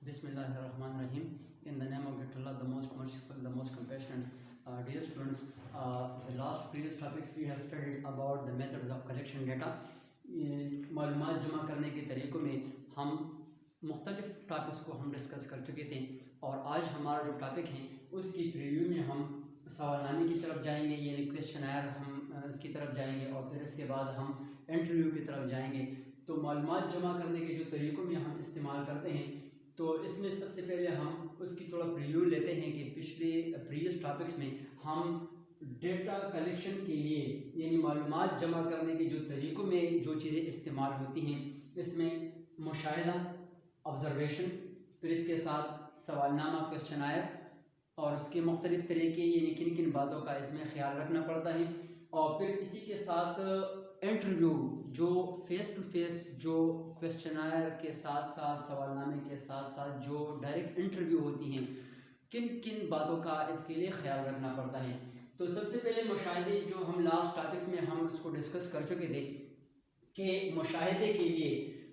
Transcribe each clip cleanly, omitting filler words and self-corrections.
Bismillahirrahmanirrahim. In the name of Allah, the most merciful, the most compassionate. Dear students, the last previous topics we have studied about the methods of collection data. معلومات جمع کرنے کے طریقوں میں ہم مختلف topics کو ہم ڈسکس کر چکے تھے، اور آج ہمارا جو ٹاپک ہے اس کی پریویو میں ہم سوال نامے کی طرف جائیں گے، یعنی کویسچنائر ہم اس کی طرف جائیں گے، اور پھر اس کے بعد ہم انٹرویو کی طرف جائیں گے۔ تو معلومات جمع کرنے کے جو طریقوں میں ہم استعمال کرتے ہیں، تو اس میں سب سے پہلے ہم اس کی تھوڑا پریویو لیتے ہیں کہ پریویس ٹاپکس میں ہم ڈیٹا کلیکشن کے لیے، یعنی معلومات جمع کرنے کے جو طریقوں میں جو چیزیں استعمال ہوتی ہیں، اس میں مشاہدہ، آبزرویشن، پھر اس کے ساتھ سوال نامہ کویسچنائر، اور اس کے مختلف طریقے، یعنی کن کن باتوں کا اس میں خیال رکھنا پڑتا ہے، اور پھر اسی کے ساتھ انٹرویو، جو فیس ٹو فیس جو کویسچنائر کے ساتھ ساتھ سوال نامے کے ساتھ ساتھ جو ڈائریکٹ انٹرویو ہوتی ہیں، کن کن باتوں کا اس کے لیے خیال رکھنا پڑتا ہے۔ تو سب سے پہلے مشاہدے، جو ہم لاسٹ ٹاپکس میں ہم اس کو ڈسکس کر چکے تھے کہ مشاہدے کے لیے،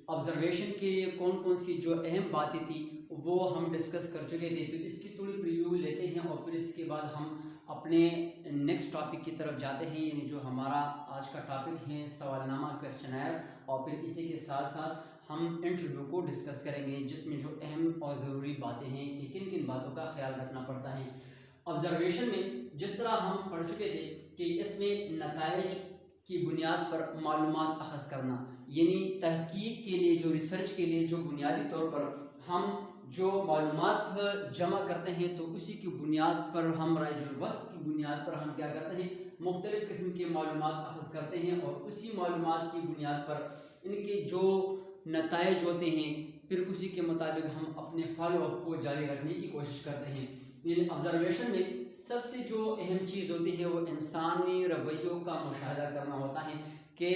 آبزرویشن کے لیے کون کون سی جو اہم باتیں تھیں وہ ہم ڈسکس کر چکے تھے۔ تو اس کی تھوڑی پریویو لیتے ہیں، اور پھر اس کے بعد ہم اپنے نیکسٹ ٹاپک کی طرف جاتے ہیں، یعنی جو ہمارا آج کا ٹاپک ہے سوال نامہ کویسچنائر، اور پھر اسی کے ساتھ ساتھ ہم انٹرویو کو ڈسکس کریں گے، جس میں جو اہم اور ضروری باتیں ہیں کہ کن کن باتوں کا خیال رکھنا پڑتا ہے۔ آبزرویشن میں جس طرح ہم پڑھ چکے تھے کہ اس میں نتائج کی بنیاد پر معلومات اخذ کرنا، یعنی تحقیق کے لیے، جو ریسرچ کے لیے جو بنیادی طور پر ہم جو معلومات جمع کرتے ہیں، تو اسی کی بنیاد پر ہم رائج الوقت کی بنیاد پر ہم کیا کرتے ہیں، مختلف قسم کے معلومات اخذ کرتے ہیں، اور اسی معلومات کی بنیاد پر ان کے جو نتائج ہوتے ہیں، پھر اسی کے مطابق ہم اپنے فالو اپ کو جاری رکھنے کی کوشش کرتے ہیں۔ یعنی آبزرویشن میں سب سے جو اہم چیز ہوتی ہے وہ انسانی رویوں کا مشاہدہ کرنا ہوتا ہے، کہ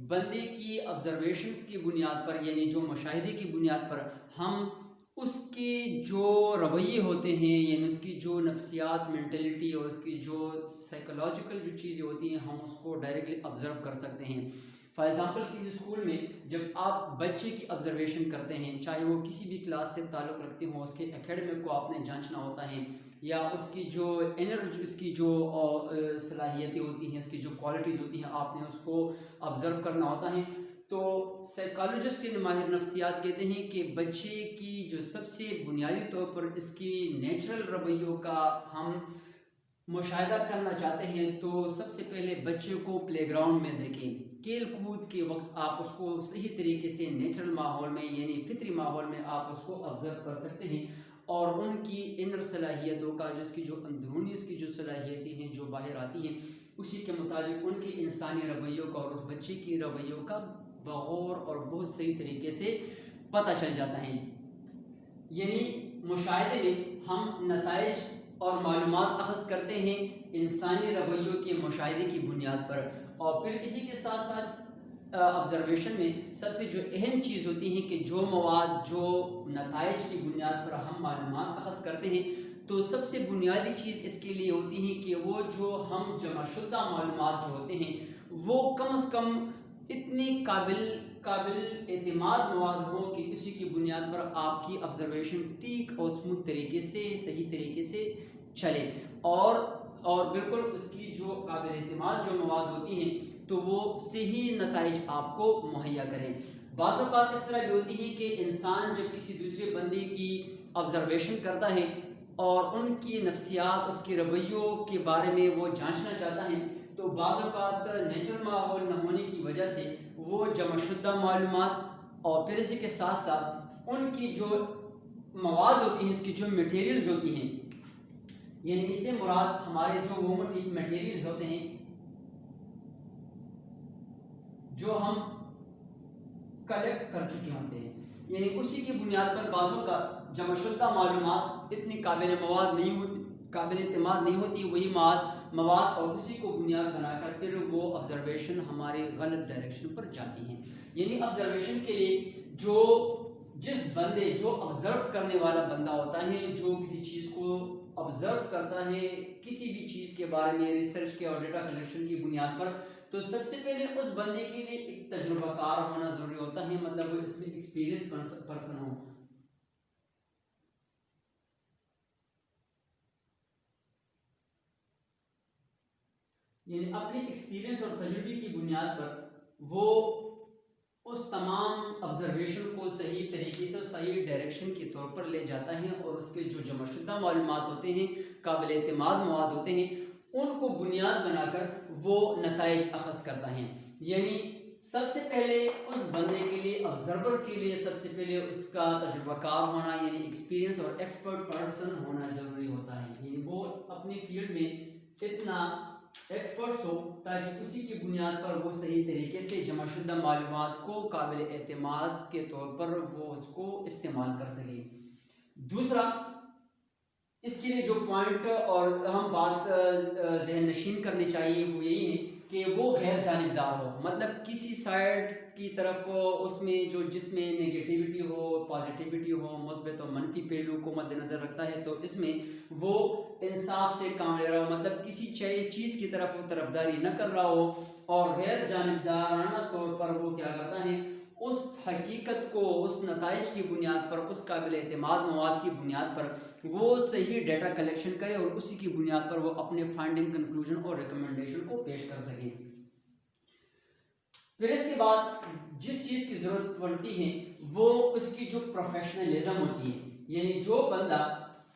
بندے کی آبزرویشنز کی بنیاد پر، یعنی جو مشاہدے کی بنیاد پر ہم اس کے جو رویے ہوتے ہیں، یعنی اس کی جو نفسیات، مینٹلٹی، اور اس کی جو سائیکولوجیکل جو چیزیں ہوتی ہیں، ہم اس کو ڈائریکٹلی آبزرو کر سکتے ہیں۔ فار ایگزامپل، کسی اسکول میں جب آپ بچے کی آبزرویشن کرتے ہیں، چاہے وہ کسی بھی کلاس سے تعلق رکھتے ہوں، اس کے اکیڈمک کو آپ نے جانچنا ہوتا ہے، یا اس کی جو اس کی جو صلاحیتیں ہوتی ہیں، اس کی جو کوالٹیز ہوتی ہیں، آپ نے اس کو آبزرو کرنا ہوتا ہے۔ تو سائیکالوجسٹ کے ماہر نفسیات کہتے ہیں کہ بچے کی جو سب سے بنیادی طور پر اس کی نیچرل رویوں کا ہم مشاہدہ کرنا چاہتے ہیں، تو سب سے پہلے بچے کو پلے گراؤنڈ میں دیکھیں، کھیل کود کے وقت آپ اس کو صحیح طریقے سے نیچرل ماحول میں، یعنی فطری ماحول میں آپ اس کو آبزرو کر سکتے ہیں، اور ان کی انر صلاحیتوں کا، جو اس کی جو اندرونی اس کی جو صلاحیتیں ہیں جو باہر آتی ہیں، اسی کے مطابق ان کے انسانی رویوں کا اور اس بچے کی رویوں کا بغور اور بہت صحیح طریقے سے پتہ چل جاتا ہے۔ یعنی مشاہدے میں ہم نتائج اور معلومات اخذ کرتے ہیں انسانی رویوں کے مشاہدے کی بنیاد پر، اور پھر اسی کے ساتھ ساتھ آبزرویشن میں سب سے جو اہم چیز ہوتی ہے کہ جو مواد، جو نتائج کی بنیاد پر ہم معلومات اخذ کرتے ہیں، تو سب سے بنیادی چیز اس کے لیے ہوتی ہے کہ وہ جو ہم جمع شدہ معلومات جو ہوتے ہیں، وہ کم از کم اتنی قابل اعتماد مواد ہوں کہ اسی کی بنیاد پر آپ کی آبزرویشن ٹھیک اور اسموتھ طریقے سے، صحیح طریقے سے چلے، اور بالکل اس کی جو قابل اعتماد جو مواد ہوتی ہیں، تو وہ صحیح نتائج آپ کو مہیا کریں۔ بعض اوقات اس طرح بھی ہوتی ہے کہ انسان جب کسی دوسرے بندے کی آبزرویشن کرتا ہے اور ان کی نفسیات، اس کے رویوں کے بارے میں وہ جانچنا چاہتا ہے، تو بعض اوقات نیچرل ماحول نہ ہونے کی وجہ سے وہ جمع شدہ معلومات، اور پھر اسی کے ساتھ ساتھ ان کی جو مواد ہوتی ہیں، اس کی جو میٹیریلز ہوتی ہیں، یعنی اس سے مراد ہمارے جو وہ میٹیریلز ہوتے ہیں جو ہم کلیکٹ کر چکے ہوتے ہیں، یعنی اسی کی بنیاد پر بعضوں کا جمع شدہ معلومات اتنی قابل اعتماد نہیں ہوتی، وہی مواد اور اسی کو بنیاد بنا کر پھر وہ آبزرویشن ہمارے غلط ڈائریکشن پر جاتی ہیں۔ یعنی آبزرویشن کے لیے جس بندے، جو آبزرو کرنے والا بندہ ہوتا ہے، جو کسی چیز کو آبزرو کرتا ہے، کسی بھی چیز کے بارے میں ریسرچ کے اور ڈیٹا کلیکشن کی بنیاد پر، تو سب سے پہلے اس بندے کے لیے ایک تجربہ کار ہونا ضروری ہوتا ہے، مطلب وہ اس میں ایکسپیرینس پرسن ہو۔ یعنی اپنی ایکسپیرینس اور تجربے کی بنیاد پر وہ اس تمام آبزرویشن کو صحیح طریقے سے صحیح ڈائریکشن کے طور پر لے جاتا ہے، اور اس کے جو جمع شدہ معلومات ہوتے ہیں، قابل اعتماد مواد ہوتے ہیں، ان کو بنیاد بنا کر وہ نتائج اخذ کرتا ہے۔ یعنی سب سے پہلے اس بندے کے لیے، آبزرور کے لیے، سب سے پہلے اس کا تجربہ کار ہونا، یعنی ایکسپیرینس اور ایکسپرٹ پرسن ہونا ضروری ہوتا ہے۔ یعنی وہ اپنی فیلڈ میں اتنا ایکسپرٹس ہو تاکہ اسی کی بنیاد پر وہ صحیح طریقے سے جمع شدہ معلومات کو قابل اعتماد کے طور پر وہ اس کو استعمال کر سکے۔ دوسرا، اس کے لیے جو پوائنٹ اور اہم بات ذہن نشین کرنی چاہیے وہ یہی ہے کہ وہ غیر جانبدار ہو، مطلب کسی سائڈ کی طرف اس میں جس میں نگیٹیوٹی ہو، پازیٹیوٹی ہو، مثبت و منفی پہلو کو مد نظر رکھتا ہے، تو اس میں وہ انصاف سے کام لے رہا ہو، مطلب کسی چیز کی طرف وہ طرفداری نہ کر رہا ہو، اور غیر جانبدارانہ طور پر وہ کیا کرتا ہے، اس حقیقت کو، اس نتائج کی بنیاد پر، اس قابل اعتماد مواد کی بنیاد پر وہ صحیح ڈیٹا کلیکشن کرے، اور اسی کی بنیاد پر وہ اپنے فائنڈنگ، کنکلوژن اور ریکمنڈیشن کو پیش کر سکے۔ پھر اس کے بعد جس چیز کی ضرورت پڑتی ہے وہ اس کی جو پروفیشنلزم ہوتی ہے، یعنی جو بندہ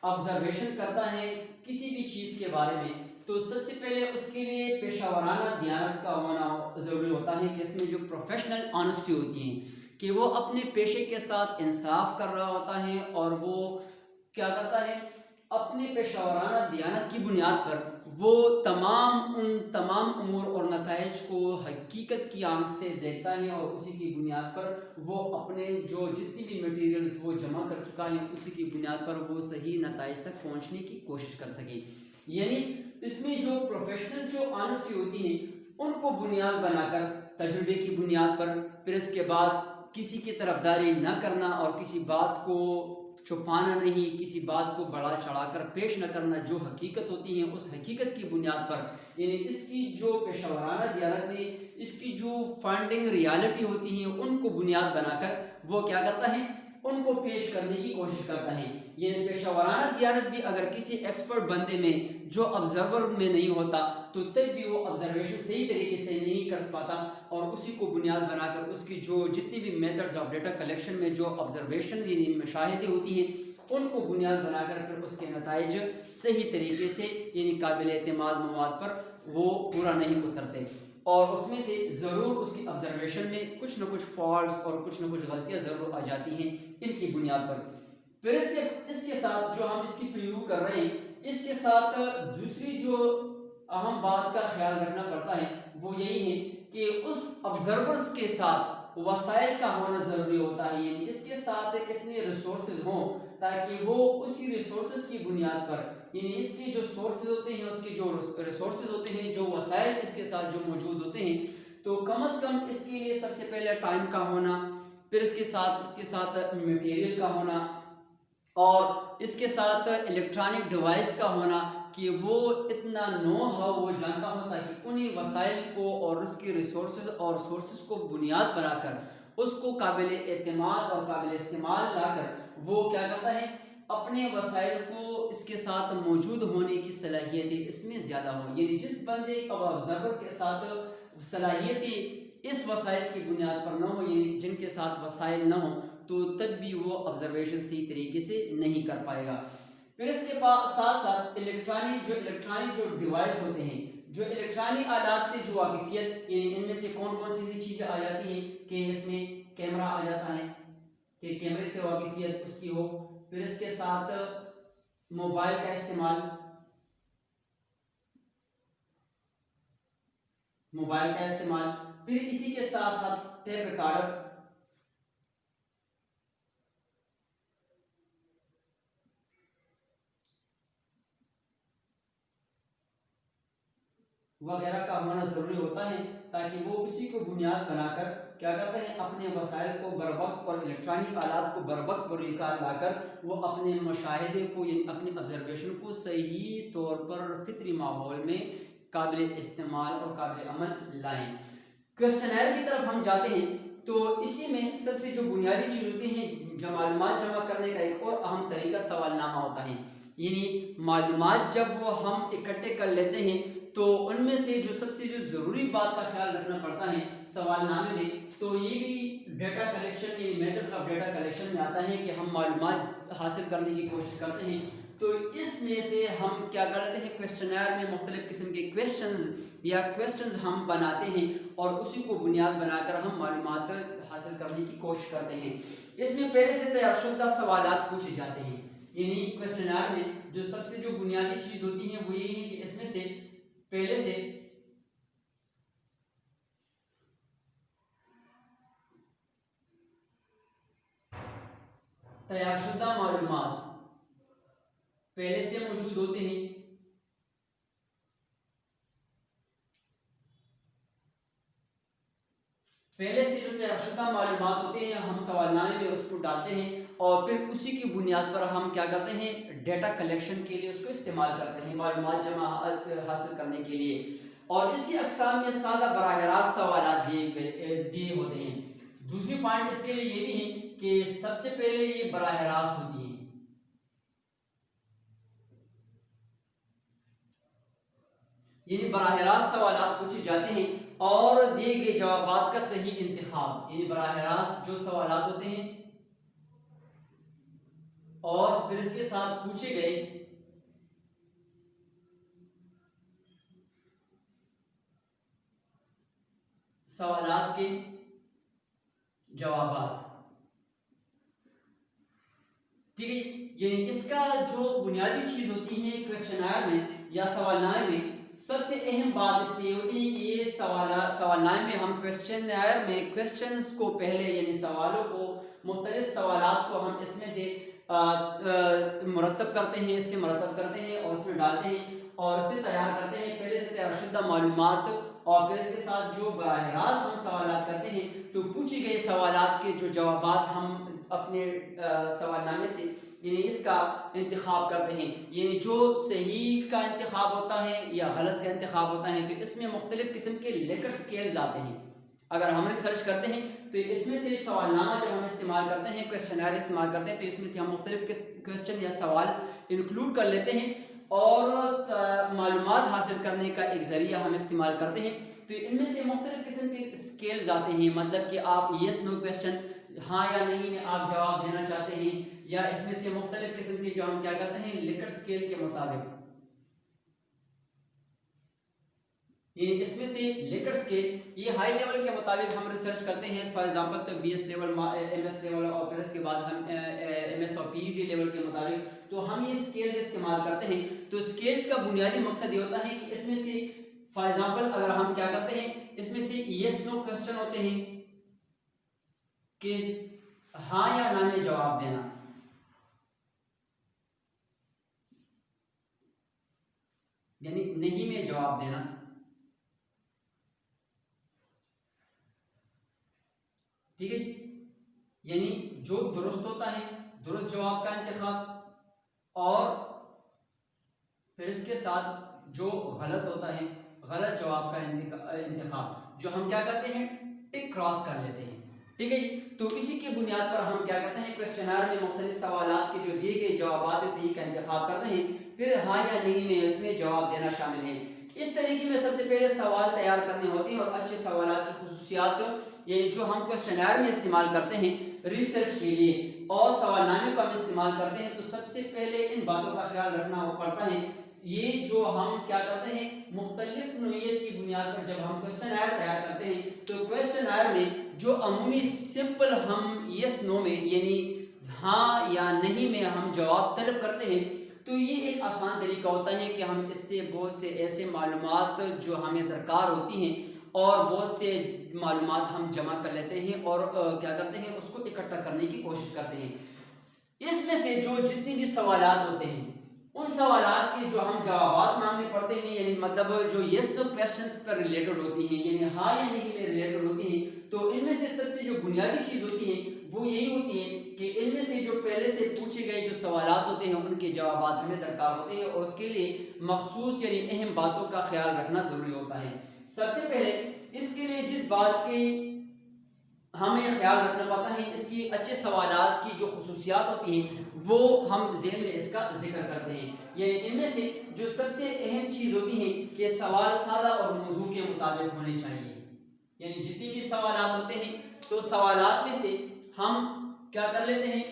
آبزرویشن کرتا ہے کسی بھی چیز کے بارے میں، تو سب سے پہلے اس کے لیے پیشہ ورانہ دیانت کا ہونا ضروری ہوتا ہے، کہ اس میں جو پروفیشنل آنیسٹی ہوتی ہے، کہ وہ اپنے پیشے کے ساتھ انصاف کر رہا ہوتا ہے، اور وہ کیا کرتا ہے، اپنے پیشہ ورانہ دیانت کی بنیاد پر وہ ان تمام امور اور نتائج کو حقیقت کی آنکھ سے دیکھتا ہے، اور اسی کی بنیاد پر وہ اپنے جو جتنی بھی مٹیریلز وہ جمع کر چکا ہے، اسی کی بنیاد پر وہ صحیح نتائج تک پہنچنے کی کوشش کر سکے۔ یعنی اس میں جو پروفیشنل جو آنیسٹی ہوتی ہے ان کو بنیاد بنا کر، تجربے کی بنیاد پر، پھر اس کے بعد کسی کی طرفداری نہ کرنا، اور کسی بات کو چھپانا نہیں، کسی بات کو بڑا چڑھا کر پیش نہ کرنا، جو حقیقت ہوتی ہے اس حقیقت کی بنیاد پر، یعنی اس کی جو پیشہ ورانہ دیانت میں اس کی جو فائنڈنگ ریالٹی ہوتی ہیں ان کو بنیاد بنا کر وہ کیا کرتا ہے، ان کو پیش کرنے کی کوشش کرتا ہے۔ یعنی پیشہ ورانہ دیانت بھی اگر کسی ایکسپرٹ بندے میں جو آبزرور میں نہیں ہوتا تو تب بھی وہ آبزرویشن صحیح طریقے سے نہیں کر پاتا، اور اسی کو بنیاد بنا کر اس کی جو جتنی بھی میتھڈز آف ڈیٹا کلیکشن میں جو آبزرویشن یعنی مشاہدے ہوتی ہیں ان کو بنیاد بنا کر پھر اس کے نتائج صحیح طریقے سے یعنی قابل اعتماد مواد پر وہ پورا نہیں اترتے، اور اس میں سے ضرور اس کی آبزرویشن میں کچھ نہ کچھ فالٹس اور کچھ نہ کچھ غلطیاں ضرور آ جاتی ہیں ان کی بنیاد پر۔ پھر اس کے ساتھ جو ہم اس کی پریویو کر رہے ہیں، اس کے ساتھ دوسری جو اہم بات کا خیال رکھنا پڑتا ہے وہ یہی ہے کہ اس آبزرورز کے ساتھ وسائل کا ہونا ضروری ہوتا ہے، یعنی اس کے ساتھ اتنے ریسورسز ہوں تاکہ وہ اسی ریسورسز کی بنیاد پر، یعنی اس کے جو سورسز ہوتے ہیں، اس کے جو ریسورسز ہوتے ہیں، جو وسائل اس کے ساتھ جو موجود ہوتے ہیں، تو کم از کم اس کے لیے سب سے پہلے ٹائم کا ہونا، پھر اس کے ساتھ میٹیریل کا ہونا، اور اس کے ساتھ الیکٹرانک ڈیوائس کا ہونا کہ وہ اتنا نو ہاؤ وہ جانتا ہو تاکہ انہیں وسائل کو اور اس کے ریسورسز اور سورسز کو بنیاد بنا کر اس کو قابل اعتماد اور قابل استعمال لا کر وہ کیا کرتا ہے، اپنے وسائل کو اس کے ساتھ موجود ہونے کی صلاحیتیں اس میں زیادہ ہوں۔ یعنی جس بندے کا آبزرور کے ساتھ صلاحیتیں اس وسائل کی بنیاد پر نہ ہو، یعنی جن کے ساتھ وسائل نہ ہوں، تو تب بھی وہ آبزرویشن صحیح طریقے سے نہیں کر پائے گا۔ پھر اس کے ساتھ ساتھ الیکٹرانک جو ڈیوائس ہوتے ہیں، جو الیکٹرانک آلات سے جو واقفیت، یعنی ان میں سے کون کون سی چیزیں آ جاتی ہیں کہ اس میں کیمرہ آ جاتا ہے کہ کیمرے سے واقفیت اس کی ہو، پھر اس کے ساتھ موبائل کا استعمال، پھر اسی کے ساتھ ساتھ ٹیپ ریکارڈر وغیرہ کا ہونا ضروری ہوتا ہے تاکہ وہ اسی کو بنیاد بنا کر کیا کرتے ہیں، اپنے وسائل کو بر وقت اور الیکٹرانک آلات کو بر وقت پر لا کر وہ اپنے مشاہدے کو یعنی اپنے آبزرویشن کو صحیح طور پر فطری ماحول میں قابل استعمال اور قابل عمل لائیں۔ کوسچنائر کی طرف ہم جاتے ہیں تو اسی میں سب سے جو بنیادی چیز ہوتی ہیں معلومات جمع کرنے کا ایک اور اہم طریقہ سوال نامہ ہوتا ہے، یعنی معلومات جب وہ ہم اکٹھے کر لیتے ہیں تو ان میں سے جو سب سے جو ضروری بات کا خیال رکھنا پڑتا ہے سوال نامے میں، تو یہ بھی ڈیٹا کلیکشن یعنی میتھڈز آف ڈیٹا کلیکشن میں آتا ہے کہ ہم معلومات حاصل کرنے کی کوشش کرتے ہیں. تو اس میں سے ہم کیا کرتے ہیں، کویسچنائر میں مختلف قسم کے کویسچنز ہم بناتے ہیں اور اسی کو بنیاد بنا کر ہم معلومات حاصل کرنے کی کوشش کرتے ہیں. اس میں پہلے سے تیار شدہ سوالات پوچھے جاتے ہیں. یعنی کویسچنائر میں جو سب سے جو بنیادی چیز ہوتی ہے وہ یہ ہے کہ اس میں سے پہلے سے تیار شدہ معلومات پہلے سے موجود ہوتے ہیں. پہلے سے جو تیار شدہ معلومات ہوتے ہیں ہم سوال نامے میں اس کو ڈالتے ہیں اور پھر اسی کی بنیاد پر ہم کیا کرتے ہیں، ڈیٹا کلیکشن کے لیے اس کو استعمال کرتے ہیں، معلومات جمع حاصل کرنے کے لیے. اور اس کی اقسام میں سادہ براہ راست سوالات دیے ہوتے ہیں. دوسری پوائنٹ اس کے لیے یہ بھی ہے کہ سب سے پہلے یہ براہ راست ہوتی ہیں، یعنی براہ راست سوالات پوچھے جاتے ہیں اور دیے گئے جوابات کا صحیح انتخاب، یعنی براہ راست جو سوالات ہوتے ہیں اور پھر اس کے ساتھ پوچھے گئے سوالات کے جوابات. ٹھیک ہے، یعنی اس کا جو بنیادی چیز ہوتی ہے کویسچنائر میں یا سوال نامے میں، سب سے اہم بات اس لیے ہوتی ہے کہ یہ سوال نامے میں ہم کویسچنائر میں کویسچنز کو پہلے یعنی سوالوں کو، مختلف سوالات کو ہم اس میں سے مرتب کرتے ہیں، اس سے مرتب کرتے ہیں اور اس میں ڈالتے ہیں اور اس سے تیار کرتے ہیں پہلے سے تیار شدہ معلومات. اور پھر اس کے ساتھ جو براہ راست ہم سوالات کرتے ہیں تو پوچھے گئے سوالات کے جو جوابات ہم اپنے سوال نامے سے یعنی اس کا انتخاب کرتے ہیں. یعنی جو صحیح کا انتخاب ہوتا ہے یا غلط کا انتخاب ہوتا ہے تو اس میں مختلف قسم کے لیکٹ سکیلز آتے ہیں. اگر ہم ریسرچ کرتے ہیں تو اس میں سے سوال نامہ جب ہم استعمال کرتے ہیں، کویسچنائر استعمال کرتے ہیں، تو اس میں سے ہم مختلف کویسچن یا سوال انکلوڈ کر لیتے ہیں اور معلومات حاصل کرنے کا ایک ذریعہ ہم استعمال کرتے ہیں. تو ان میں سے مختلف قسم کے سکیلز آتے ہیں، مطلب کہ آپ یس نو کویسچن ہاں یا نہیں میں آپ جواب دینا چاہتے ہیں، یا اس میں سے مختلف قسم کے جو ہم کیا کرتے ہیں لیکٹ سکیل کے مطابق، یعنی اس میں سے لیکٹ سکیل یہ ہائی لیول کے مطابق ہم ریسرچ کرتے ہیں. فار ایگزامپل تو بی ایس لیول، ایم ایس لیول اور پھر اس کے بعد ہم ایم ایس اور پی ایچ ڈی لیول کے مطابق تو ہم یہ سکیلز استعمال کرتے ہیں. تو سکیلز کا بنیادی مقصد یہ ہوتا ہے کہ اس میں سے فار ایگزامپل اگر ہم کیا کرتے ہیں، اس میں سے یس نو کویسچن ہوتے ہیں کہ ہاں یا نہ میں جواب دینا، یعنی نہیں میں جواب دینا. ٹھیک ہے جی، یعنی جو درست ہوتا ہے درست جواب کا انتخاب، اور پھر اس کے ساتھ جو غلط ہوتا ہے غلط جواب کا انتخاب، جو ہم کیا کرتے ہیں ٹک کراس کر لیتے ہیں. ٹھیک ہے جی، تو اسی کی بنیاد پر ہم کیا کرتے ہیں کویسچنائر میں مختلف سوالات کے جو دیے گئے جوابات صحیح کا انتخاب کرتے ہیں، پھر ہاں یا نہیں میں اس میں جواب دینا شامل ہے. اس طریقے میں سب سے پہلے سوال تیار کرنے ہوتے ہیں اور اچھے سوالات کی خصوصیات یعنی جو ہم کویسچنائر میں استعمال کرتے ہیں ریسرچ کے لیے اور سوال نامے کو ہم استعمال کرتے ہیں، تو سب سے پہلے ان باتوں کا خیال رکھنا پڑتا ہے. یہ جو ہم کیا کرتے ہیں مختلف نوعیت کی بنیاد پر جب ہم کویسچنائر تیار کرتے ہیں تو کویسچنائر میں جو عمومی سمپل ہم یس نو میں یعنی ہاں یا نہیں میں ہم جواب طلب کرتے ہیں، تو یہ ایک آسان طریقہ ہوتا ہے کہ ہم اس سے بہت سے ایسے معلومات جو ہمیں درکار ہوتی ہیں اور بہت سے معلومات ہم جمع کر لیتے ہیں اور کیا کرتے ہیں اس کو اکٹھا کرنے کی کوشش کرتے ہیں. اس میں سے جو جتنی بھی سوالات ہوتے ہیں ان سوالات کے جو ہم جوابات مانگنے پڑتے ہیں، یعنی مطلب جو یس نو کویسچنز پر ریلیٹڈ ہوتی ہیں یعنی ہاں یا نہیں میں ریلیٹڈ ہوتی ہیں، تو ان میں سے سب سے جو بنیادی چیز ہوتی ہے وہ یہی ہوتی ہے کہ ان میں سے جو پہلے سے پوچھے گئے جو سوالات ہوتے ہیں ان کے جوابات ہمیں درکار ہوتے ہیں اور اس کے لیے مخصوص یعنی اہم باتوں کا خیال رکھنا ضروری ہوتا ہے. سب سے پہلے اس کے لیے جس بات کی ہمیں خیال رکھنا پڑتا ہے، اس کی اچھے سوالات کی جو خصوصیات ہوتی ہیں وہ ہم ذہن میں اس کا ذکر کرتے ہیں. یعنی ان میں سے جو سب سے اہم چیز ہوتی ہے کہ سوال سادہ اور موضوع کے مطابق ہونے چاہیے. یعنی جتنی بھی سوالات ہوتے ہیں تو سوالات میں سے ہم کیا کر لیتے ہیں,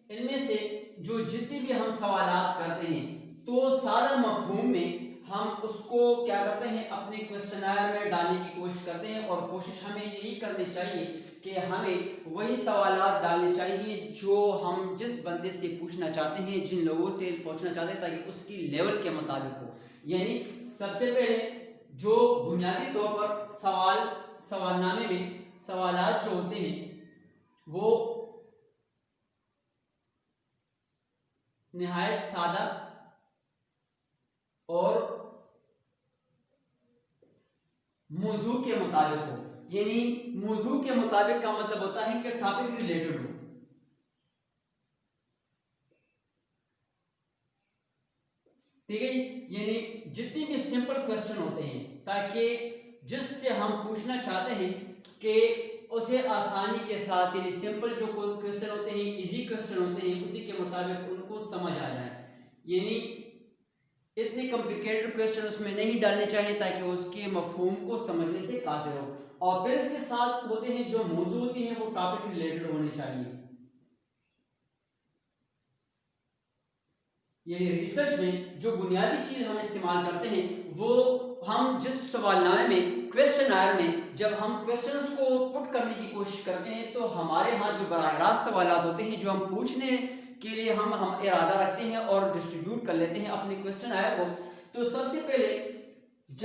ان میں سے جو جتنی بھی ہم سوالات کرتے ہیں تو سادہ مفہوم میں ہم اس کو کیا کرتے ہیں اپنے کوشچنائر میں ڈالنے کی کوشش کرتے ہیں, اور کوشش ہمیں یہی کرنی چاہیے کہ ہمیں وہی سوالات ڈالنے چاہیے جو ہم جس بندے سے پوچھنا چاہتے ہیں, جن لوگوں سے پوچھنا چاہتے ہیں, تاکہ اس کی لیول کے مطابق ہو. یعنی سب سے پہلے جو بنیادی طور پر سوال نامے میں سوالات جو ہوتے ہیں وہ نہایت سادہ اور موضوع کے مطابق ہو. یعنی موضوع کے مطابق کا مطلب ہوتا ہے کہ ٹاپک ریلیٹڈ ہو. ٹھیک ہے, یعنی جتنی بھی سمپل کوشچن ہوتے ہیں تاکہ جس سے ہم پوچھنا چاہتے ہیں کہ اسے آسانی کے ساتھ, یعنی سمپل جو کوشچن ہوتے ہیں, ایزی کوشچن ہوتے ہیں, اسی کے مطابق ان کو سمجھ آ جائے. یعنی اتنے کمپلیکیٹڈ کوشچن اس میں نہیں ڈالنے چاہیے تاکہ اس کے مفہوم کو سمجھنے سے قاصر ہو. اور پھر اس کے ساتھ ہوتے ہیں جو موضوع ہوتی ہیں وہ ٹاپک ریلیٹڈ ہونے چاہیے. یعنی ریسرچ میں جو بنیادی چیز ہم استعمال کرتے ہیں وہ ہم جس سوال نامے میں کوشچنائر میں جب ہم کوشچنز کو پٹ کرنے کی کوشش کرتے ہیں تو ہمارے ہاں جو براہ راست سوالات ہوتے ہیں جو ہم پوچھنے کے لیے ہم ارادہ رکھتے ہیں اور ڈسٹریبیوٹ کر لیتے ہیں اپنے کوشچنائر کو, تو سب سے پہلے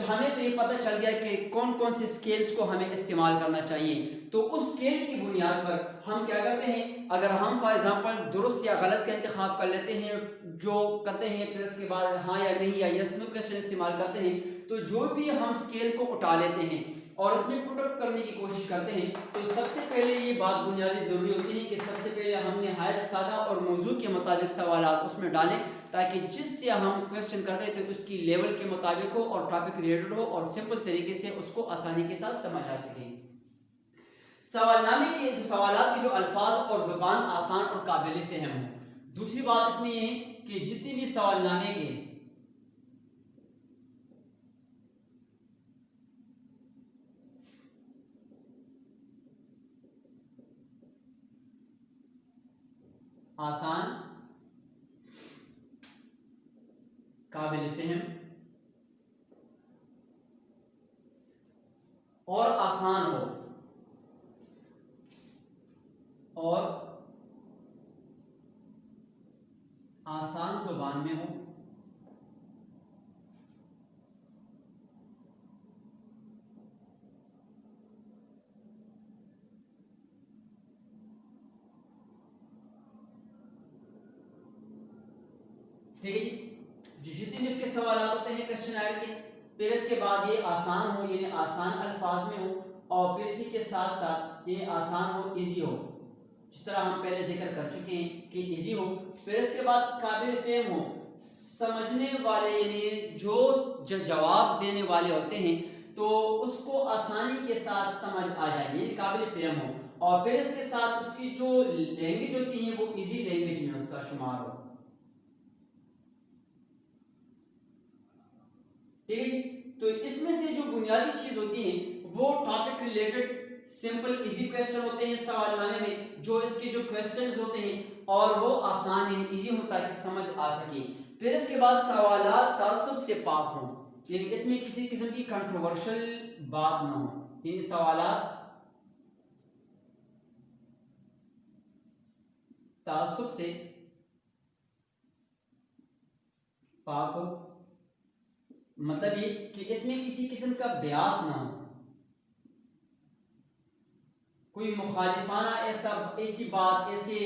ہمیں تو یہ پتہ چل گیا کہ کون کون سے اسکیلز کو ہمیں استعمال کرنا چاہیے. تو اس اسکیل کی بنیاد پر ہم کیا کرتے ہیں, اگر ہم فار ایگزامپل درست یا غلط کا انتخاب کر لیتے ہیں جو کرتے ہیں, پھر اس کے بعد ہاں یا نہیں یا یس نو کویسچن استعمال کرتے ہیں, تو جو بھی ہم اسکیل کو اٹھا لیتے ہیں اور اس میں پٹ اپ کرنے کی کوشش کرتے ہیں تو سب سے پہلے یہ بات بنیادی ضروری ہوتی ہے کہ سب سے پہلے ہم نہایت سادہ اور موضوع کے مطابق سوالات اس میں ڈالیں تاکہ جس سے ہم کویسچن کرتے ہیں تو اس کی لیول کے مطابق ہو اور ٹاپک ریلیٹڈ ہو اور سمپل طریقے سے اس کو آسانی کے ساتھ سمجھ آ سکے. سوال نامے کے جو سوالات کے جو الفاظ اور زبان آسان اور قابل فہم ہو. دوسری بات اس میں یہ ہے کہ جتنی بھی سوال نامے کے آسان, قابل فہم اور آسان ہو اور آسان زبان میں ہو, ٹھیک ہے جی. جو جتنے بھی اس کے سوالات ہوتے ہیں کویسچنائر کے, پھر اس کے بعد یہ آسان ہو یعنی آسان الفاظ میں ہو, اور پھر اسی کے ساتھ ساتھ یہ آسان ہو, ایزی ہو, جس طرح ہم پہلے ذکر کر چکے ہیں کہ ایزی ہو. پھر اس کے بعد قابل فہم ہو, سمجھنے والے یعنی جو جواب دینے والے ہوتے ہیں تو اس کو آسانی کے ساتھ سمجھ آ جائے, یعنی قابل فہم ہو, اور پھر اس کے ساتھ اس کی جو لینگویج ہوتی ہے وہ ایزی لینگویج میں اس کا شمار ہو. ٹھیک ہے جی. تو اس میں سے جو بنیادی چیز ہوتی ہے وہ topic related simple easy question ہوتے ہیں سوال نامے میں, جو اس کے جو کویسچنز ہوتے ہیں اور وہ آسان یعنی ایزی ہوتا ہے کہ سمجھ آ سکے. پھر اس کے بعد سوالات تعصب سے پاک ہوں, یعنی اس میں کسی قسم کی کنٹروورشل بات نہ ہو, یعنی سوالات تعصب سے پاک ہو, مطلب یہ کہ اس میں کسی قسم کا بیاس نہ ہو, کوئی مخالفانہ ایسی بات ایسے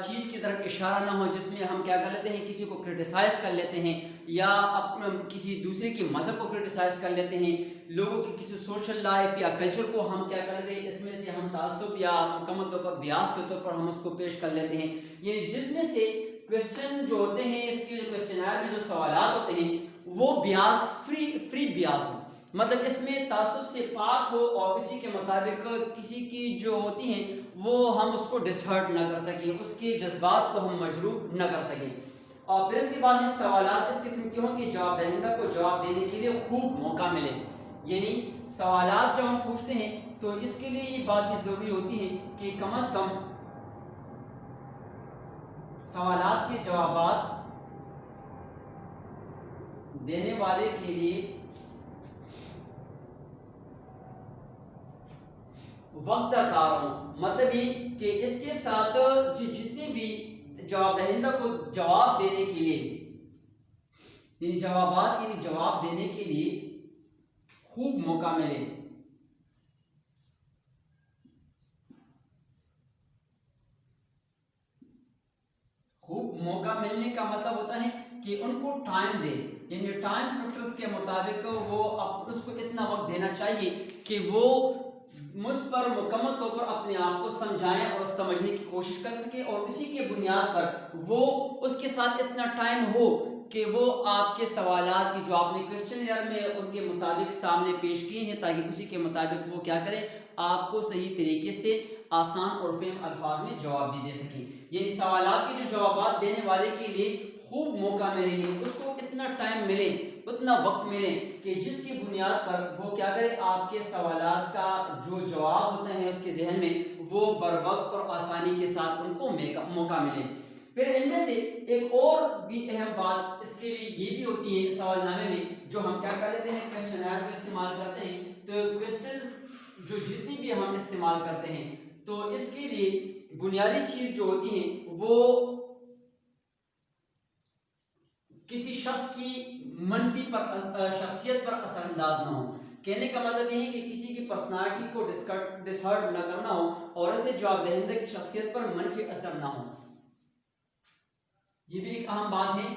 چیز کی طرف اشارہ نہ ہو جس میں ہم کیا کر لیتے ہیں, کسی کو کرٹیسائز کر لیتے ہیں یا کسی دوسرے کے مذہب کو کرٹیسائز کر لیتے ہیں, لوگوں کی کسی سوشل لائف یا کلچر کو ہم کیا کر لیتے ہیں, اس میں سے ہم تعصب یا مکمل طور پر بیاس کے طور پر ہم اس کو پیش کر لیتے ہیں. یعنی جس میں سے کویسچن جو ہوتے ہیں, اس کے جو کویسچنائر میں جو سوالات ہوتے ہیں وہ بیاس فری بیاس ہو, مطلب اس میں تعصب سے پاک ہو اور اسی کے مطابق کسی کی جو ہوتی ہیں وہ ہم اس کو ڈسہرٹ نہ کر سکیں، اس کے جذبات کو ہم مجروح نہ کر سکیں. اور پھر اس کے بعد ہیں سوالات اس قسم کے ہوں کہ جواب دہندہ کو جواب دینے کے لیے خوب موقع ملے. یعنی سوالات جب ہم پوچھتے ہیں تو اس کے لیے یہ بات بھی ضروری ہوتی ہے کہ کم از کم سوالات کے جوابات دینے والے کے لیے وقت درکار ہو. مطلب یہ کہ اس کے ساتھ جتنے بھی جواب دہندہ کو جواب دینے کے لیے یعنی جوابات یعنی جواب دینے کے لیے خوب موقع ملے. خوب موقع ملنے کا مطلب ہوتا ہے کہ ان کو ٹائم دے، یعنی ٹائم فیکٹرز کے مطابق وہ اس کو اتنا وقت دینا چاہیے کہ وہ مجھ پر مکمل طور پر اپنے آپ کو سمجھائیں اور سمجھنے کی کوشش کر سکے، اور اسی کے بنیاد پر وہ اس کے ساتھ اتنا ٹائم ہو کہ وہ آپ کے سوالات کی جو آپ نے کویسچن میں ان کے مطابق سامنے پیش کیے ہیں تاکہ اسی کے مطابق وہ کیا کریں، آپ کو صحیح طریقے سے آسان اور فہم الفاظ میں جواب بھی دے سکیں. یعنی سوالات کے جو جوابات دینے والے کے لیے خوب موقع ملے گی، اس کو اتنا ٹائم ملے، اتنا وقت ملے کہ جس کی بنیاد پر وہ کیا کرے، آپ کے سوالات کا جو جواب ہوتا ہے اس کے ذہن میں وہ بر وقت اور آسانی کے ساتھ ان کو موقع ملے. پھر ان میں سے ایک اور بھی اہم بات اس کے لیے یہ بھی ہوتی ہے سوال نامے میں جو ہم کیا کر لیتے ہیں، کویسچنائر کو استعمال کرتے ہیں. تو کویسچنز جو جتنی بھی ہم استعمال کرتے ہیں تو اس کے لیے بنیادی چیز جو ہوتی ہے وہ کسی شخص کی منفی شخصیت پر اثر انداز نہ ہو. کہنے کا مطلب یہ ہے کہ کسی کی پرسنالٹی کو ڈسہرٹ نہ کرنا ہو اور اسے جواب دہندہ کی شخصیت پر منفی اثر نہ ہو. یہ بھی ایک اہم بات ہے.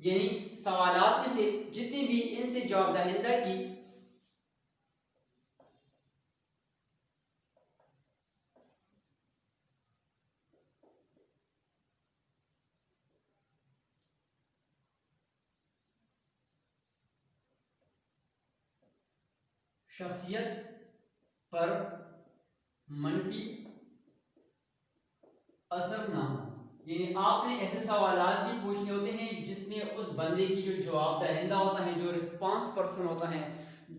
یعنی سوالات میں سے جتنے بھی ان سے جواب دہندہ کی شخصیت پر منفی اثر نہ ہو. یعنی آپ نے ایسے سوالات بھی پوچھنے ہوتے ہیں جس میں اس بندے کی جو جواب دہندہ ہوتا ہے، جو رسپانس پرسن ہوتا ہے،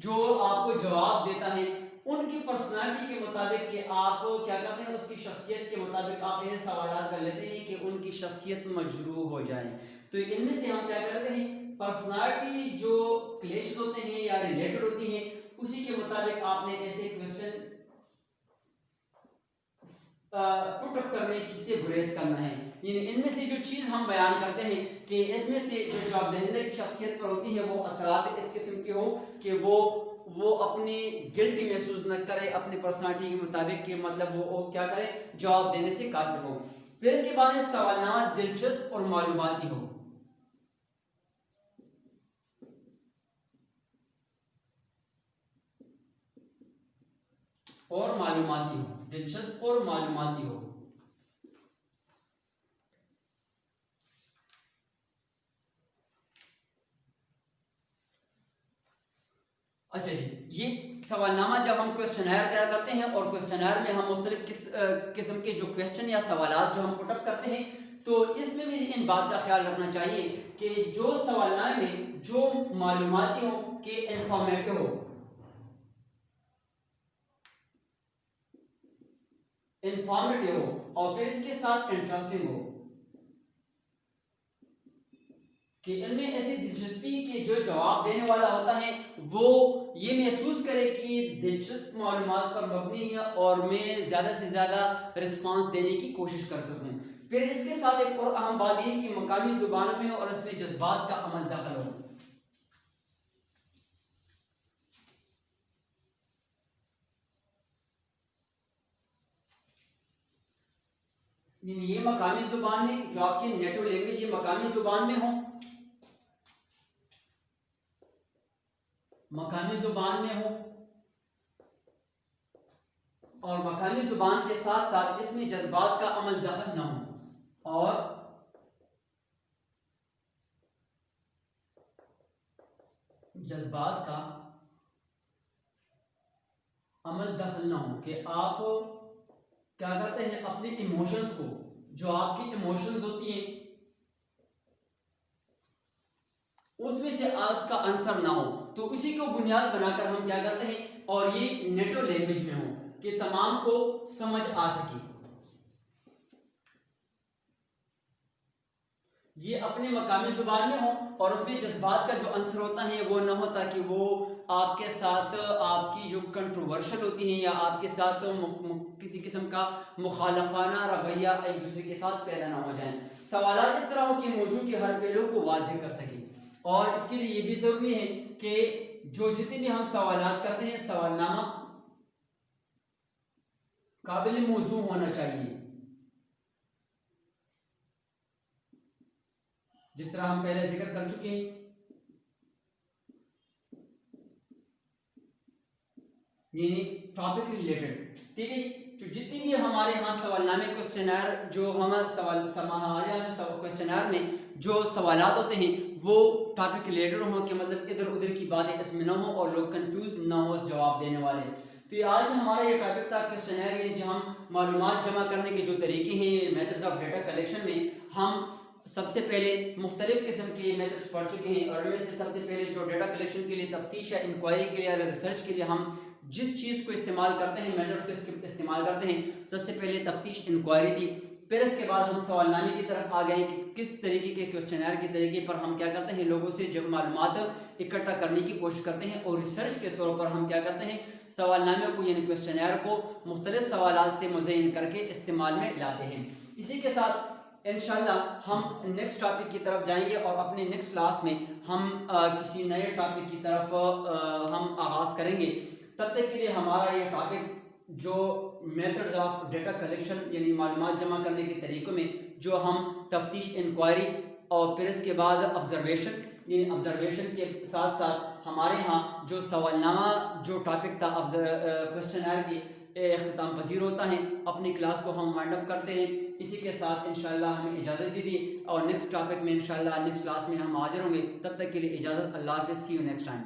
جو آپ کو جواب دیتا ہے، ان کی پرسنالٹی کے مطابق کہ آپ کیا کرتے ہیں، اس کی شخصیت کے مطابق آپ ایسے سوالات کر لیتے ہیں کہ ان کی شخصیت مجروح ہو جائے. تو ان میں سے ہم کیا کرتے ہیں، پرسنالٹی جو کلیشز ہوتے ہیں یا ریلیٹڈ ہوتی ہیں اسی کے مطابق آپ نے ایسے کویسچن پٹ اپ کرنے کی سے گریز کرنا ہے. یعنی ان میں سے جو چیز ہم بیان کرتے ہیں کہ اس میں سے جو جواب دہندہ کی شخصیت پر ہوتی ہے وہ اثرات اس قسم کے ہوں کہ وہ اپنی گلٹی محسوس نہ کرے اپنی پرسنالٹی کے مطابق، کہ مطلب وہ کیا کرے، جواب دینے سے قاصر ہو. پھر اس کے بعد سوال نامہ دلچسپ اور معلوماتی ہو. اور معلوماتی ہو، دلچسپ اور معلوماتی ہو. اچھا جی، یہ سوال نامہ جب ہم کویسچنائر تیار کرتے ہیں اور کویسچنائر میں ہم مختلف قسم کے جو کویسچن یا سوالات جو ہم پٹ اپ کرتے ہیں تو اس میں بھی ان بات کا خیال رکھنا چاہیے کہ جو سوال نامے میں جو معلوماتی ہو کہ انفارمیٹو ہو، انفارمیٹو ہو اور پھر اس کے ساتھ انٹرسٹنگ ہو، کہ ان میں ایسی دلچسپی کہ جو جواب دینے والا ہوتا ہے وہ یہ محسوس کرے کہ دلچسپ معلومات پر مبنی ہے اور میں زیادہ سے زیادہ رسپانس دینے کی کوشش کر سکوں. پھر اس کے ساتھ ایک اور اہم بات یہ کہ مقامی زبان میں ہو اور اس میں جذبات کا عمل دخل ہو. یہ مقامی زبان میں جو آپ کی نیٹو لینگویج یہ مقامی زبان میں ہو، مقامی زبان میں ہو اور مقامی زبان کے ساتھ ساتھ اس میں جذبات کا عمل دخل نہ ہو اور جذبات کا عمل دخل نہ ہو، کہ آپ کیا کرتے ہیں اپنے ایموشنز کو، جو آپ کی ایموشنز ہوتی ہیں اس میں سے اس کا آنسر نہ ہو، تو اسی کو بنیاد بنا کر ہم کیا کرتے ہیں، اور یہ نیٹو لینگویج میں ہو کہ تمام کو سمجھ آ سکے، یہ اپنے مقامی زبان میں ہو، اور اس میں جذبات کا جو عنصر ہوتا ہے وہ نہ ہو، تاکہ وہ آپ کے ساتھ آپ کی جو کنٹروورشل ہوتی ہیں یا آپ کے ساتھ کسی قسم کا مخالفانہ رویہ ایک دوسرے کے ساتھ پیدا نہ ہو جائیں۔ سوالات اس طرح ہو کہ موضوع کے ہر پہلو کو واضح کر سکیں، اور اس کے لیے یہ بھی ضروری ہے کہ جو جتنے بھی ہم سوالات کرتے ہیں سوال نامہ قابل موضوع ہونا چاہیے، جس طرح ہم پہلے ذکر کر چکے ہیں، یعنی ٹاپک ریلیٹڈ، ٹھیک ہے۔ جو جتنی بھی ہمارے ہاں سوال نامے کوسچنر، جو ہمارے یہاں جو کوسچنر میں جو سوالات ہوتے ہیں وہ ٹاپک ریلیٹڈ ہوں، کہ مطلب ادھر ادھر کی باتیں اس میں نہ ہوں اور لوگ کنفیوز نہ ہو جواب دینے والے۔ تو یہ آج ہمارا یہ ٹاپک تھا کوسچنر، یہ جو ہم معلومات جمع کرنے کے جو طریقے ہیں میتھڈز آف ڈیٹا کلیکشن میں، ہم سب سے پہلے مختلف قسم کے میتھڈز پڑھ چکے ہیں، اور ان میں سے سب سے پہلے جو ڈیٹا کلیکشن کے لیے تفتیش یا انکوائری کے لیے یا ریسرچ کے لیے ہم جس چیز کو استعمال کرتے ہیں، میتھڈ کو استعمال کرتے ہیں، سب سے پہلے تفتیش انکوائری تھی۔ پھر اس کے بعد ہم سوال نامے کی طرف آ گئے کہ کس طریقے کے کوسچنر کے طریقے پر ہم کیا کرتے ہیں، لوگوں سے جو معلومات اکٹھا کرنے کی کوشش کرتے ہیں، اور ریسرچ کے طور پر ہم کیا کرتے ہیں، سوال نامے کو یعنی کوسچنر کو مختلف سوالات سے مزین کر کے استعمال میں لاتے ہیں۔ اسی کے ساتھ انشاءاللہ ہم نیکسٹ ٹاپک کی طرف جائیں گے، اور اپنے نیکسٹ کلاس میں ہم کسی نئے ٹاپک کی طرف ہم آغاز کریں گے۔ تب تک کے لیے ہمارا یہ ٹاپک جو میتھڈز آف ڈیٹا کلیکشن یعنی معلومات جمع کرنے کے طریقوں میں جو ہم تفتیش انکوائری، اور پھر اس کے بعد آبزرویشن، یعنی آبزرویشن کے ساتھ ساتھ ہمارے ہاں جو سوال نامہ جو ٹاپک تھا کوسچنر کی اختتام پذیر ہوتا ہے۔ اپنی کلاس کو ہم وائنڈ اپ کرتے ہیں، اسی کے ساتھ انشاءاللہ ہمیں اجازت دیجیے، اور نیکسٹ ٹاپک میں انشاءاللہ نیکسٹ کلاس میں ہم حاضر ہوں گے۔ تب تک کے لیے اجازت، اللہ حافظ، سی یو نیکسٹ ٹائم۔